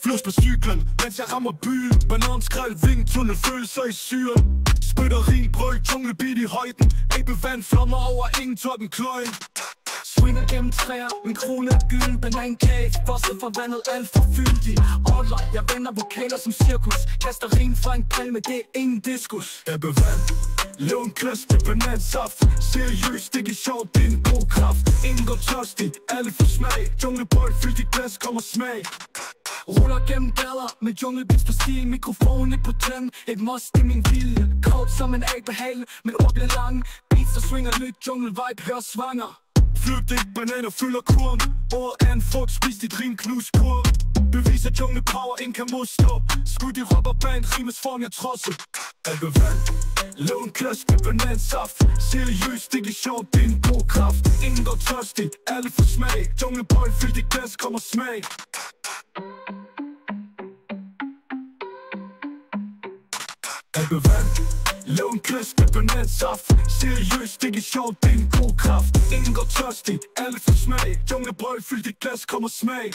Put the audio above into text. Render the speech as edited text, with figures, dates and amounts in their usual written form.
Flus på cyklen, mens jeg rammer byen. Bananskrald, vingtunnel, følelser i syren. Spytteri, brød, junglebit i højden. Æbevand, flammer over ingen toppen kløjen. Swinger gennem træer, min krone er gylden. Banankage, fosset fra vandet, alt for fyldig. Ordler, jeg vender vokaler som cirkus. Kaster ring fra en palme, det er ingen diskus. Æbevand, lån klasse, banansaft. Seriøst, det er sjovt, det er en god kraft. Ingen går tørstig, alle får smag. Junglebold, fyldt i glas, kommer smag. Ruller gennem gader med junglebits på stil. Mikrofonen på tænd, et must i min vilje. Kort som en abehale, men ord bliver lang. Beats der swinger nyt, jungle-vibe, hør svanger. Flygt ikke, bananer fylder kurven. Ord er en frugt, spis dit rim, knus kurv. Bevis at jungle-power, ingen kan modstå. Skud i rubberband, rimes form, jeg trodse. Albevand, lån klasse med banansaft. Seriøst, det er sjovt, det er en god kraft. Ingen går tørstig, alle får smag. Junglebold, fyldt i glas, kommer smag. Albevand, lån klasse med banansaft. Seriøst, det er sjovt, det er en god kraft. Ingen går tørstig, alle får smag. Junglebold, fyldt i glas, kommer smag.